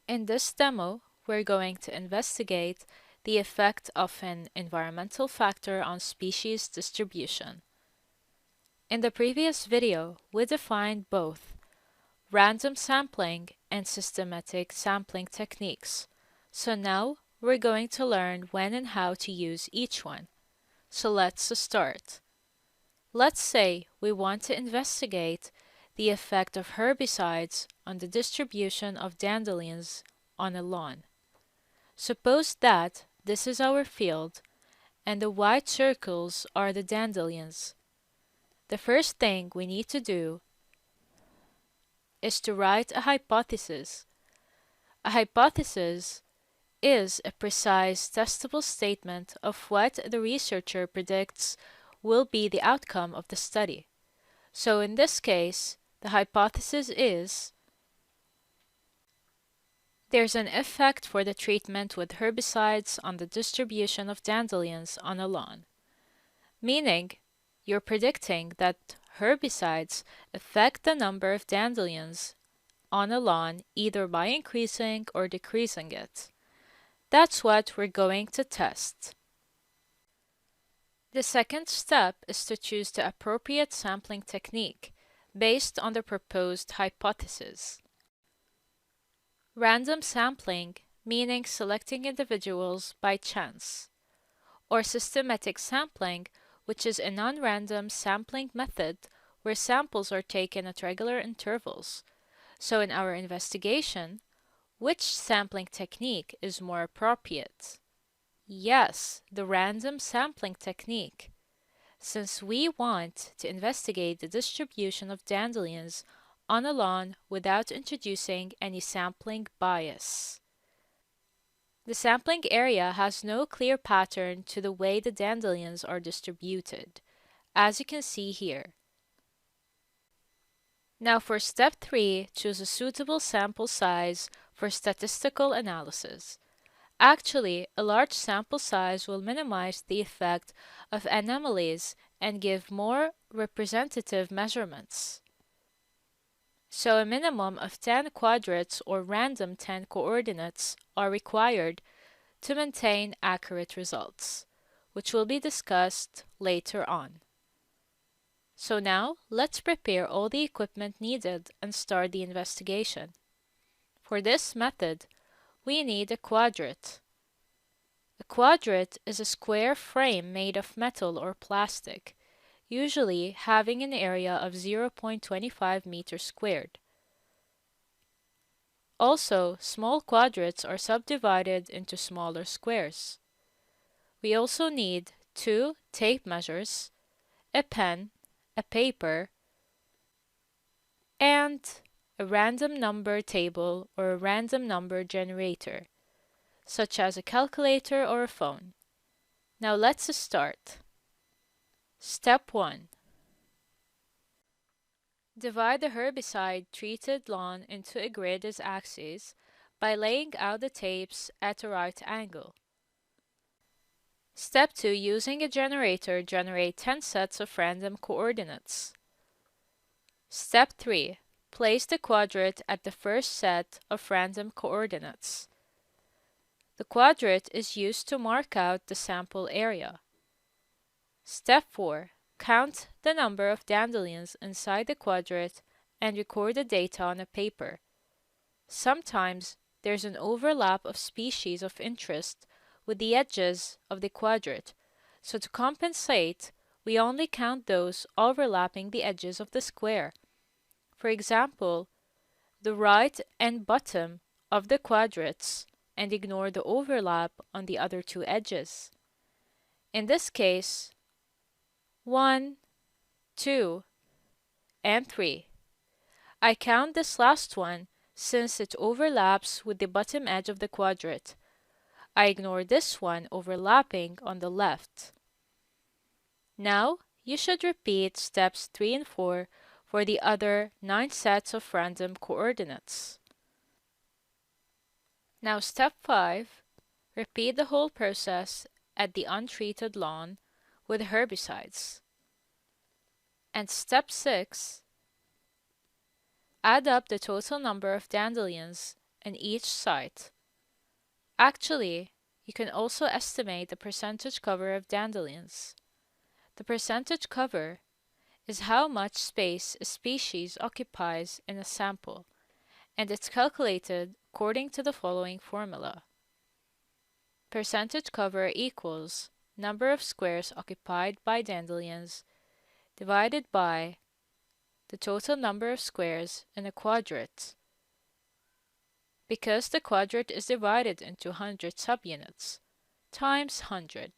In this demo, we're going to investigate the effect of an environmental factor on species distribution. In the previous video, we defined both random sampling and systematic sampling techniques. So now we're going to learn when and how to use each one. So let's start. Let's say we want to investigate the effect of herbicides on the distribution of dandelions on a lawn. Suppose that this is our field and the white circles are the dandelions. The first thing we need to do is to write a hypothesis. A hypothesis is a precise, testable statement of what the researcher predicts will be the outcome of the study. So in this case, the hypothesis is there's an effect for the treatment with herbicides on the distribution of dandelions on a lawn, meaning you're predicting that herbicides affect the number of dandelions on a lawn either by increasing or decreasing it. That's what we're going to test. The second step is to choose the appropriate sampling technique based on the proposed hypothesis. Random sampling, meaning selecting individuals by chance, or systematic sampling, which is a non-random sampling method where samples are taken at regular intervals. So in our investigation, which sampling technique is more appropriate? Yes, the random sampling technique, since we want to investigate the distribution of dandelions on a lawn without introducing any sampling bias. The sampling area has no clear pattern to the way the dandelions are distributed, as you can see here. Now for step 3, choose a suitable sample size for statistical analysis. Actually, a large sample size will minimize the effect of anomalies and give more representative measurements. So a minimum of 10 quadrats or random 10 coordinates are required to maintain accurate results, which will be discussed later on. So now, let's prepare all the equipment needed and start the investigation. For this method, we need a quadrat. A quadrat is a square frame made of metal or plastic, usually having an area of 0.25 meters squared. Also, small quadrats are subdivided into smaller squares. We also need 2 tape measures, a pen, a paper, and a random number table or a random number generator, such as a calculator or a phone. Now let's start. Step 1. Divide the herbicide-treated lawn into a grid as axes by laying out the tapes at a right angle. Step 2. Using a generator, generate 10 sets of random coordinates. Step 3. Place the quadrat at the first set of random coordinates. The quadrat is used to mark out the sample area. Step 4. Count the number of dandelions inside the quadrat and record the data on a paper. Sometimes there's an overlap of species of interest with the edges of the quadrat, so to compensate, we only count those overlapping the edges of the square. For example, the right and bottom of the quadrats, and ignore the overlap on the other 2 edges. In this case, 1, 2, and 3. I count this last one since it overlaps with the bottom edge of the quadrat. I ignore this one overlapping on the left. Now, you should repeat steps 3 and 4 for the other 9 sets of random coordinates. Now step 5, repeat the whole process at the untreated lawn with herbicides. And step 6, add up the total number of dandelions in each site. Actually, you can also estimate the percentage cover of dandelions. The percentage cover is how much space a species occupies in a sample, and it's calculated according to the following formula. Percentage cover equals number of squares occupied by dandelions divided by the total number of squares in a quadrat. Because the quadrat is divided into 100 subunits, times 100.